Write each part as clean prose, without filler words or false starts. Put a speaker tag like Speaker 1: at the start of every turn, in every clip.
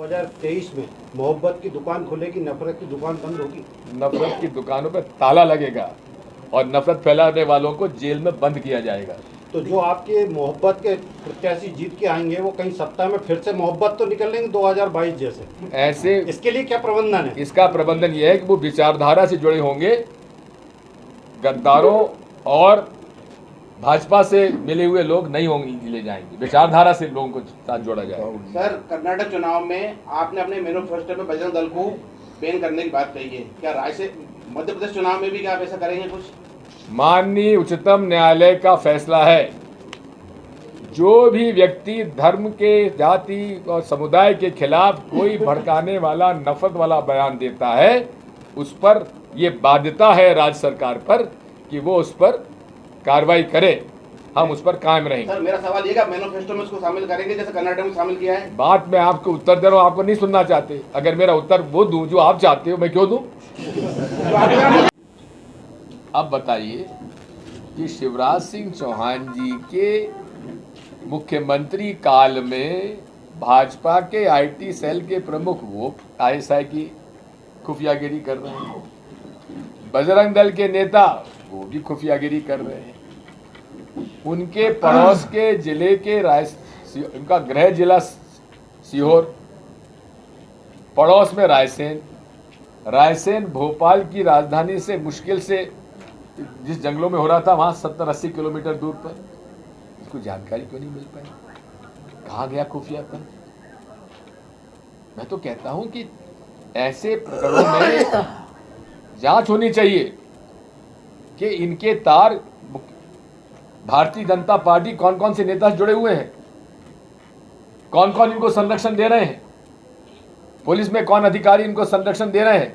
Speaker 1: 2023 में मोहब्बत की दुकान खुलेगी, नफरत की दुकान बंद होगी।
Speaker 2: नफरत की दुकानों पर ताला लगेगा और नफरत फैलाने वालों को जेल में बंद किया जाएगा।
Speaker 1: तो जो आपके मोहब्बत के प्रत्याशी जीत के आएंगे वो कहीं सत्ता में फिर से मोहब्बत तो निकलेंगे 2022 जैसे।
Speaker 2: ऐसे
Speaker 1: इसके लिए क्या प्रबंधन है?
Speaker 2: इसका प्रबंधन यह है कि वो विचारधारा से जुड़े होंगे, गद्दारों और भाजपा से मिले हुए लोग नहीं होंगे, ले जाएंगे, विचारधारा से लोगों को साथ जोड़ा जाएगा।
Speaker 3: सर, कर्नाटक चुनाव में आपने अपने मैनिफेस्टो में बजरंग दल को बैन करने की बात कही है, क्या राय से मध्य प्रदेश चुनाव में भी क्या आप ऐसा करेंगे कुछ?
Speaker 2: माननीय उच्चतम न्यायालय का फैसला है, जो भी व्यक्ति धर्म के, जाति और समुदाय के खिलाफ कोई भड़काने वाला, नफरत वाला बयान देता है, उस पर ये बाध्यता है राज्य सरकार पर कि वो उस पर कार्रवाई करे। हम उस पर कायम रहेंगे।
Speaker 3: सर, मेरा सवाल ये कि मैनिफेस्टो में उसको शामिल करेंगे जैसे कर्नाटक में शामिल किया है?
Speaker 2: बात मैं आपको उत्तर दे रहा हूँ, आपको नहीं सुनना चाहते। अगर मेरा उत्तर वो दूं जो आप चाहते हो, मैं क्यों दूं? अब बताइए कि शिवराज सिंह चौहान जी के मुख्यमंत्री काल में भाजपा के आईटी सेल के प्रमुख वो आईएसआई की खुफियागिरी कर रहे हैं, बजरंग दल के नेता वो भी खुफियागिरी कर रहे हैं। उनके पड़ोस के जिले के उनका गृह जिला सीहोर, पड़ोस में रायसेन भोपाल की राजधानी से मुश्किल से जिस जंगलों में हो रहा था वहां 70-80 किलोमीटर दूर पर। इसको जानकारी क्यों नहीं मिल पाई? कहाँ गया खुफियापन? मैं तो कहता हूं कि ऐसे प्रकरणों में जांच होनी चाहिए कि इनके तार भारतीय जनता पार्टी कौन कौन से नेता से जुड़े हुए हैं, कौन कौन इनको संरक्षण दे रहे हैं, पुलिस में कौन अधिकारी इनको संरक्षण दे रहे हैं,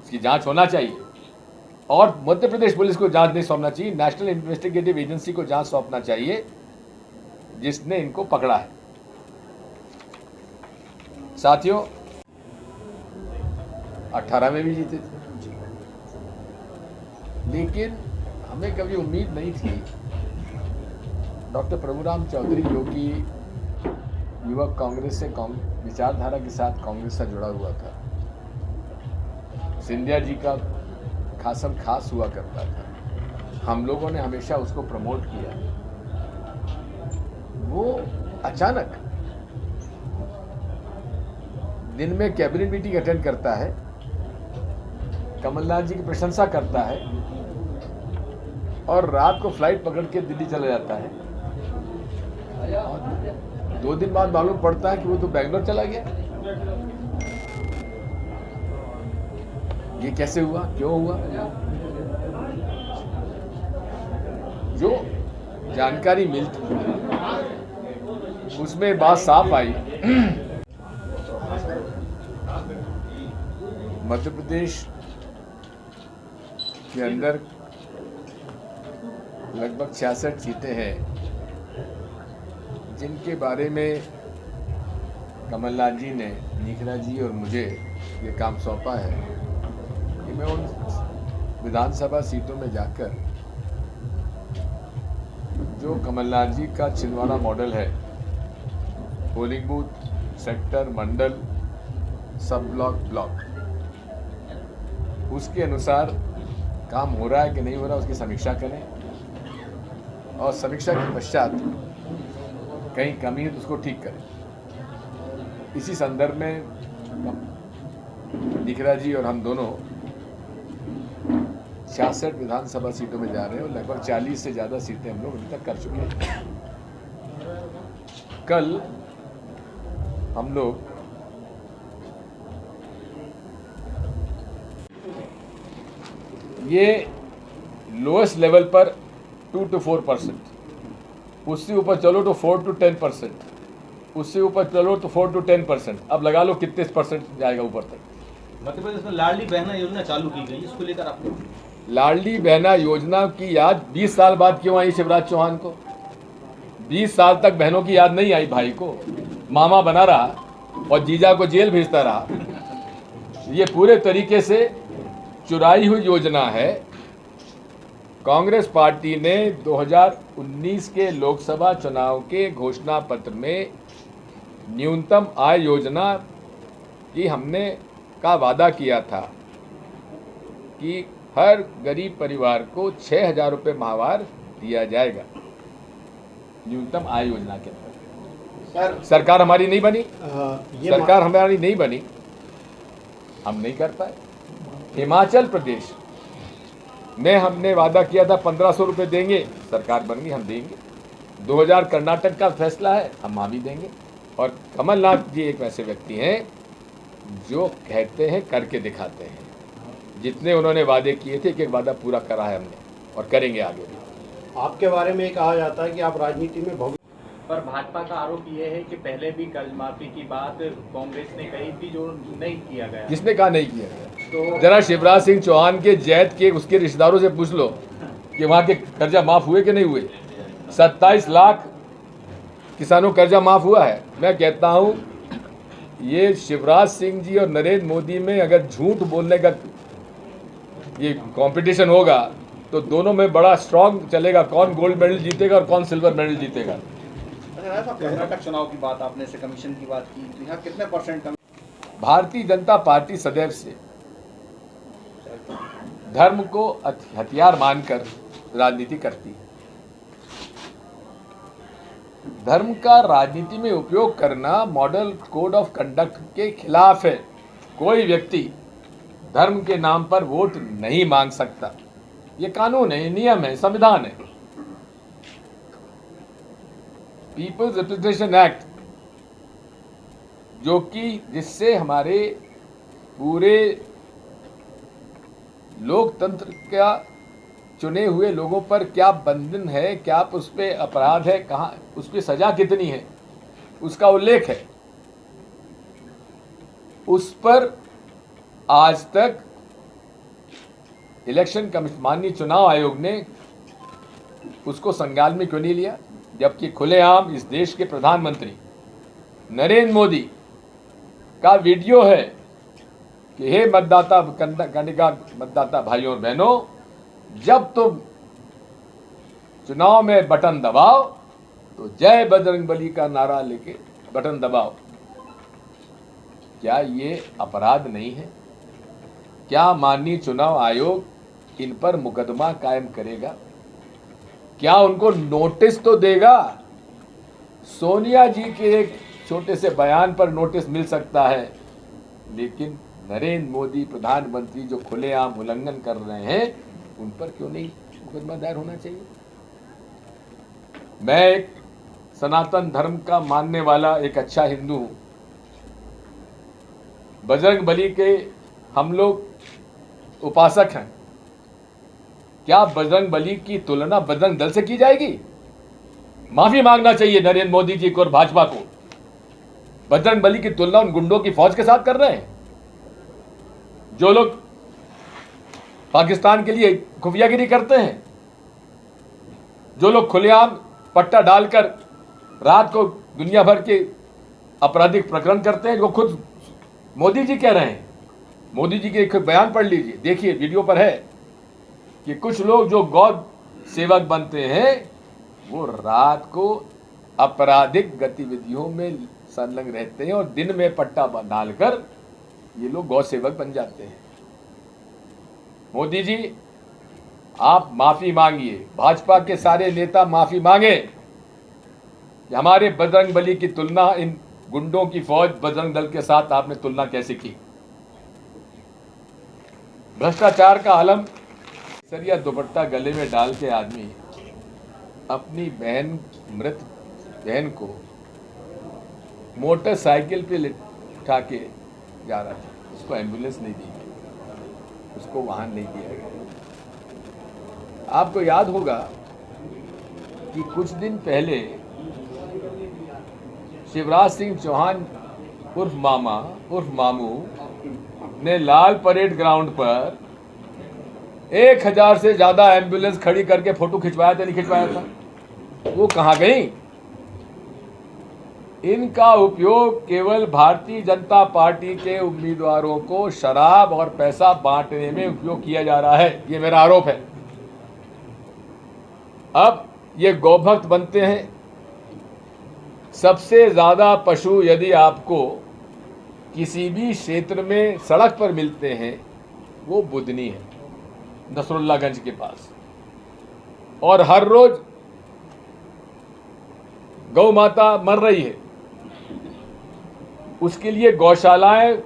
Speaker 2: इसकी जांच होना चाहिए। और मध्य प्रदेश पुलिस को जांच नहीं सौंपना चाहिए, नेशनल इन्वेस्टिगेटिव एजेंसी को जांच सौंपना चाहिए जिसने इनको पकड़ा है। साथियों, 18 में भी जीते थे, लेकिन हमें कभी उम्मीद नहीं थी। डॉक्टर प्रभुराम चौधरी जो कि युवक कांग्रेस से विचारधारा के साथ कांग्रेस से जुड़ा हुआ था, सिंधिया जी का खासम खास हुआ करता था, हम लोगों ने हमेशा उसको प्रमोट किया। वो अचानक दिन में कैबिनेट मीटिंग अटेंड करता है, कमलनाथ जी की प्रशंसा करता है और रात को फ्लाइट पकड़ के दिल्ली चला जाता है। 2 दिन बाद मालूम पड़ता है कि वो तो बेंगलोर चला गया। ये कैसे हुआ, क्यों हुआ? जो जानकारी मिलती उसमें बात साफ आई, मध्य प्रदेश के अंदर लगभग 66 सीटें हैं जिनके बारे में कमलनाथ जी ने, निखिला जी और मुझे ये काम सौंपा है कि मैं उन विधानसभा सीटों में जाकर जो कमलनाथ जी का छिंदवाड़ा मॉडल है, पोलिंग बूथ, सेक्टर, मंडल, सब ब्लॉक, उसके अनुसार काम हो रहा है कि नहीं हो रहा उसकी समीक्षा करें और समीक्षा के पश्चात कहीं कमी है तो उसको ठीक करें। इसी संदर्भ में निखिला जी और हम दोनों 66 विधानसभा सीटों में जा रहे हैं और लगभग 40 से ज़्यादा सीटें हम लोग अभी तक कर चुके हैं। कल हम लोग ये लोएस्ट लेवल पर 2 to 4%, उससे ऊपर चलो तो 4 to 10%, उससे ऊपर चलो तो 4 to 10%, अब लगा लो कितने % जाएगा ऊपर तक।
Speaker 4: मध्य प्रदेश में लाडली बहना योजना चालू की गई, इसको लेकर आपको?
Speaker 2: लाडली बहना योजना की याद 20 साल बाद क्यों आई शिवराज चौहान को? 20 साल तक बहनों की याद नहीं आई भाई को, मामा बना रहा और जीजा को जेल भेजता रहा। ये पूरे तरीके से चुराई हुई योजना है। कांग्रेस पार्टी ने 2019 के लोकसभा चुनाव के घोषणा पत्र में न्यूनतम आय योजना कि हमने का वादा किया था कि हर गरीब परिवार को 6,000 रुपये माहवार दिया जाएगा न्यूनतम आय योजना के अंदर। सरकार हमारी नहीं बनी, सरकार हमारी नहीं बनी, हम नहीं कर पाए। हिमाचल प्रदेश में हमने वादा किया था 1,500 रुपये देंगे, सरकार बन गई, हम देंगे। 2,000 कर्नाटक का फैसला है, हम वहाँ भी देंगे। और कमलनाथ जी एक वैसे व्यक्ति हैं जो कहते हैं करके दिखाते हैं। जितने उन्होंने वादे किए थे, एक वादा पूरा करा है हमने और करेंगे आगे भी।
Speaker 1: आपके बारे में कहा जाता है कि आप राजनीति में भविष्य।
Speaker 5: पर भाजपा का आरोप ये है कि पहले भी कर्ज माफी की बात कांग्रेस ने कही थी जो नहीं किया गया।
Speaker 2: किसने कहा नहीं किया गया?
Speaker 5: तो
Speaker 2: जरा शिवराज सिंह चौहान के जैत के उसके रिश्तेदारों से पूछ लो कि वहाँ के कर्जा माफ हुए कि नहीं हुए। 27 लाख किसानों कर्जा माफ हुआ है। मैं कहता हूँ ये शिवराज सिंह जी और नरेंद्र मोदी में अगर झूठ बोलने का ये कंपटीशन होगा तो दोनों में बड़ा स्ट्रांग चलेगा, कौन गोल्ड मेडल जीतेगा और कौन सिल्वर मेडल जीतेगा।
Speaker 4: कर्नाटक चुनाव की बात आपने से कमीशन की बात की, तो यहाँ कितने % कम?
Speaker 2: भारतीय जनता पार्टी सदैव से धर्म को हथियार मानकर राजनीति करती है। धर्म का राजनीति में उपयोग करना मॉडल कोड ऑफ कंडक्ट के खिलाफ है। कोई व्यक्ति धर्म के नाम पर वोट नहीं मांग सकता। ये कानून है, ये नियम है, संविधान है। पीपल्स रिप्रेजेंटेशन एक्ट जो कि जिससे हमारे पूरे लोकतंत्र का चुने हुए लोगों पर क्या बंधन है, क्या उस पर अपराध है, कहाँ उस पर सजा कितनी है, उसका उल्लेख है। उस पर आज तक इलेक्शन कमीशन माननीय चुनाव आयोग ने उसको संज्ञान में क्यों नहीं लिया, जबकि खुलेआम इस देश के प्रधानमंत्री नरेंद्र मोदी का वीडियो है कि हे मतदाता कनिका मतदाता भाइयों और बहनों, जब तुम चुनाव में बटन दबाओ तो जय बजरंगबली का नारा लेके बटन दबाओ। क्या ये अपराध नहीं है? क्या माननीय चुनाव आयोग इन पर मुकदमा कायम करेगा? क्या उनको नोटिस तो देगा? सोनिया जी के एक छोटे से बयान पर नोटिस मिल सकता है, लेकिन नरेंद्र मोदी प्रधानमंत्री जो खुलेआम उल्लंघन कर रहे हैं उन पर क्यों नहीं मुकदमा दायर होना चाहिए? मैं एक सनातन धर्म का मानने वाला एक अच्छा हिंदू हूं। बजरंगबली के हम लोग उपासक हैं। क्या बजरंगबली की तुलना बजरंग दल से की जाएगी? माफी मांगना चाहिए नरेंद्र मोदी जी को और भाजपा को। बजरंगबली की तुलना उन गुंडों की फौज के साथ कर रहे हैं जो लोग पाकिस्तान के लिए खुफियागिरी करते हैं, जो लोग खुलेआम पट्टा डालकर रात को दुनिया भर के आपराधिक प्रकरण करते हैं, जो खुद मोदी जी कह रहे हैं। मोदी जी के एक बयान पढ़ लीजिए, देखिए वीडियो पर है कि कुछ लोग जो गौ सेवक बनते हैं वो रात को आपराधिक गतिविधियों में संलग्न रहते हैं और दिन में पट्टा डालकर ये लोग गौ सेवक बन जाते हैं। मोदी जी आप माफी मांगिए, भाजपा के सारे नेता माफी मांगे कि हमारे बजरंगबली की तुलना इन गुंडों की फौज बजरंग दल के साथ आपने तुलना कैसे की? भ्रष्टाचार का आलम। सरिया दुपट्टा गले में डाल के आदमी अपनी मृत बहन को मोटरसाइकिल पे उठा के जा रहा था, उसको एम्बुलेंस नहीं दी गई, उसको वाहन नहीं दिया गया। आपको याद होगा कि कुछ दिन पहले शिवराज सिंह चौहान उर्फ मामा उर्फ मामू ने लाल परेड ग्राउंड पर 1000 से ज्यादा एम्बुलेंस खड़ी करके फोटो खिंचवाया था, नहीं खिंचवाया था? वो कहाँ गई? इनका उपयोग केवल भारतीय जनता पार्टी के उम्मीदवारों को शराब और पैसा बांटने में उपयोग किया जा रहा है, ये मेरा आरोप है। अब ये गौभक्त बनते हैं। सबसे ज्यादा पशु यदि आपको किसी भी क्षेत्र में सड़क पर मिलते हैं वो बुधनी है, नसरुल्लागंज के पास। और हर रोज गौ माता मर रही है, उसके लिए गौशालाएं,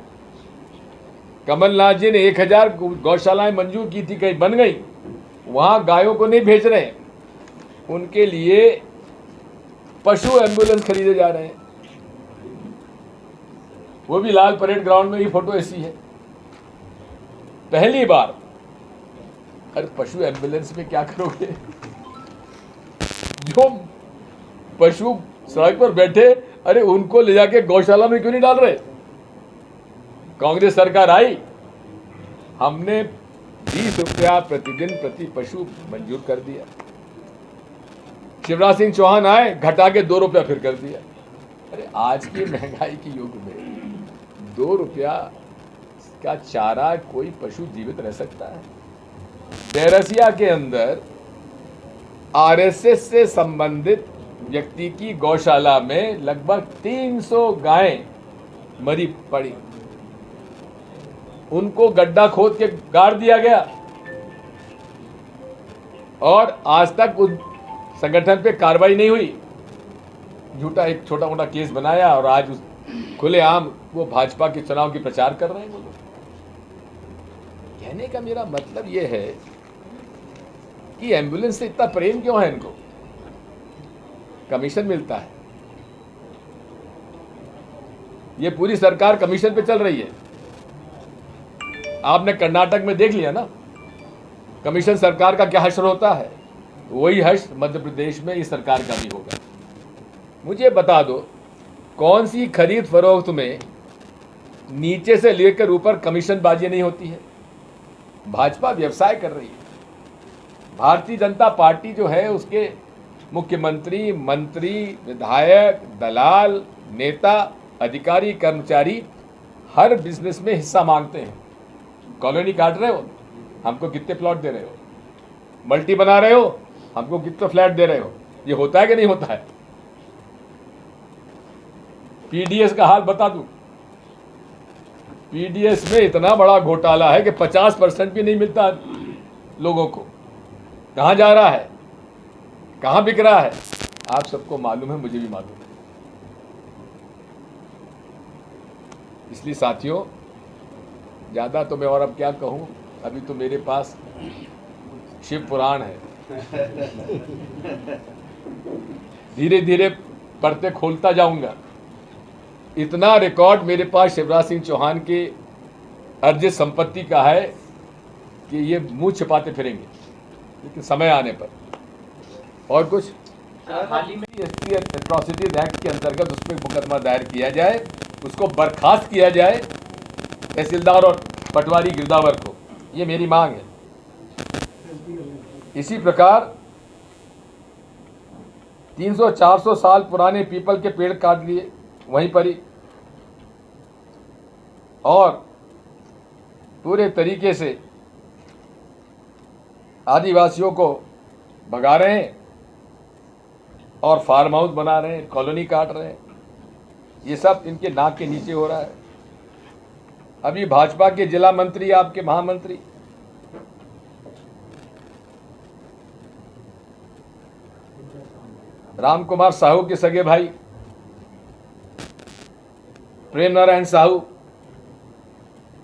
Speaker 2: कमलनाथ जी ने 1000 गौशालाएं मंजूर की थी, कहीं बन गई, वहां गायों को नहीं भेज रहे हैं, उनके लिए पशु एम्बुलेंस खरीदे जा रहे हैं। वो भी लाल परेड ग्राउंड में ही फोटो ऐसी है, पहली बार। अरे पशु एम्बुलेंस में क्या करोगे? जो पशु सड़क पर बैठे, अरे उनको ले जाके गौशाला में क्यों नहीं डाल रहे? कांग्रेस सरकार आई, हमने 20 रुपया प्रतिदिन प्रति पशु मंजूर कर दिया। शिवराज सिंह चौहान आए, घटा के 2 रुपया फिर कर दिया। अरे आज की महंगाई के युग में 2 रुपया का चारा कोई पशु जीवित रह सकता है? बैरसिया के अंदर आरएसएस से संबंधित व्यक्ति की गौशाला में लगभग 300 गायें मरी पड़ी, उनको गड्ढा खोद के गाड़ दिया गया और आज तक उस संगठन पे कार्रवाई नहीं हुई। झूठा एक छोटा मोटा केस बनाया और आज उस खुलेआम वो भाजपा के चुनाव की प्रचार कर रहे हैं वो लोग। कहने का मेरा मतलब ये है कि एम्बुलेंस से इतना प्रेम क्यों है इनको? कमीशन मिलता है, ये पूरी सरकार कमीशन पे चल रही है। आपने कर्नाटक में देख लिया ना, कमीशन सरकार का क्या हश्र होता है, वही हश्र मध्य प्रदेश में इस सरकार का भी होगा। मुझे बता दो, कौन सी खरीद फरोख्त में नीचे से लेकर ऊपर कमीशन बाजी नहीं होती है? भाजपा व्यवसाय कर रही है। भारतीय जनता पार्टी जो है उसके मुख्यमंत्री, मंत्री, विधायक, दलाल, नेता, अधिकारी, कर्मचारी हर बिजनेस में हिस्सा मांगते हैं। कॉलोनी काट रहे हो, हमको कितने प्लॉट दे रहे हो? मल्टी बना रहे हो, हमको कितने फ्लैट दे रहे हो? ये होता है कि नहीं होता है? पीडीएस का हाल बता दूं, पीडीएस में इतना बड़ा घोटाला है कि 50% भी नहीं मिलता लोगों को। कहां जा रहा है, कहां बिक रहा है, आप सबको मालूम है, मुझे भी मालूम है। इसलिए साथियों, ज्यादा तो मैं और अब क्या कहूं, अभी तो मेरे पास शिव पुराण है, धीरे धीरे पढ़ते खोलता जाऊंगा। इतना रिकॉर्ड मेरे पास शिवराज सिंह चौहान के अर्जित संपत्ति का है कि ये मुंह छिपाते फिरेंगे, लेकिन समय आने पर। और कुछ
Speaker 5: हाल ही में
Speaker 2: एट्रॉसिटीज एक्ट के अंतर्गत उसमें मुकदमा दायर किया जाए, उसको बर्खास्त किया जाए, तहसीलदार और पटवारी गिरदावर को, ये मेरी मांग है। इसी प्रकार 300-400 साल पुराने पीपल के पेड़ काट दिए वहीं पर ही, और पूरे तरीके से आदिवासियों को भगा रहे हैं और फार्म हाउस बना रहे हैं, कॉलोनी काट रहे हैं। ये सब इनके नाक के नीचे हो रहा है। अभी भाजपा के जिला मंत्री, आपके महामंत्री, राम कुमार साहू के सगे भाई प्रेम नारायण साहू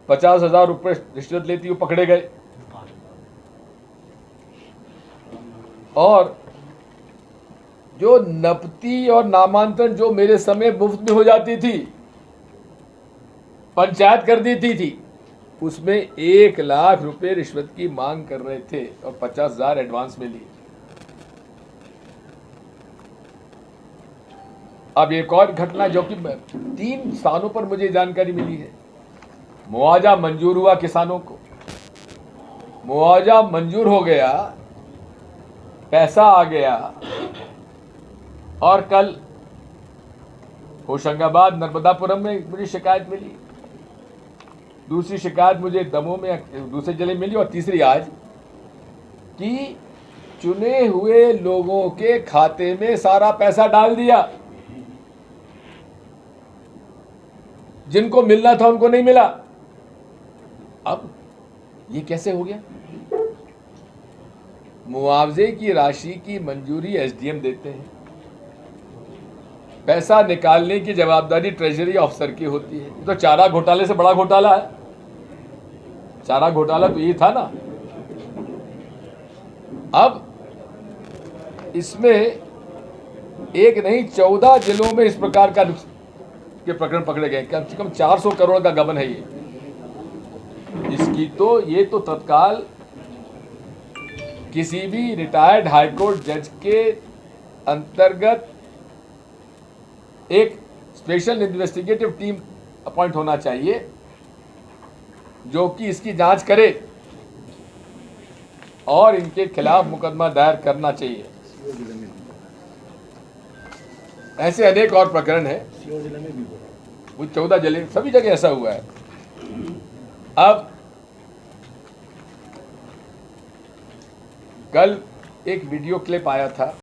Speaker 2: 50,000 रुपये रिश्वत लेती हुए पकड़े गए। और जो नपती और नामांतरण जो मेरे समय मुफ्त में हो जाती थी, पंचायत कर देती थी, उसमें 1 लाख रुपए रिश्वत की मांग कर रहे थे और 50,000 एडवांस में लिए। अब एक और घटना जो कि 3 स्थानों पर मुझे जानकारी मिली है। मुआवजा मंजूर हुआ किसानों को, मुआवजा मंजूर हो गया, पैसा आ गया, और कल होशंगाबाद नर्मदापुरम में मुझे शिकायत मिली, दूसरी शिकायत मुझे दमोह में दूसरे जिले में मिली, और तीसरी आज कि चुने हुए लोगों के खाते में सारा पैसा डाल दिया। जिनको मिलना था उनको नहीं मिला। अब ये कैसे हो गया? मुआवजे की राशि की मंजूरी एसडीएम देते हैं, पैसा निकालने की जवाबदारी ट्रेजरी ऑफिसर की होती है। तो चारा घोटाले से बड़ा घोटाला है। चारा घोटाला तो ये था ना। अब इसमें एक नहीं 14 जिलों में इस प्रकार का के प्रकरण पकड़े गए। कम से कम 400 करोड़ का गबन है ये। इसकी तो ये तो तत्काल किसी भी रिटायर्ड हाईकोर्ट जज के अंतर्गत एक स्पेशल इन्वेस्टिगेटिव टीम अपॉइंट होना चाहिए जो कि इसकी जांच करे और इनके खिलाफ मुकदमा दायर करना चाहिए। ऐसे अनेक और प्रकरण है, वो 14 जिले सभी जगह ऐसा हुआ है। अब कल एक वीडियो क्लिप आया था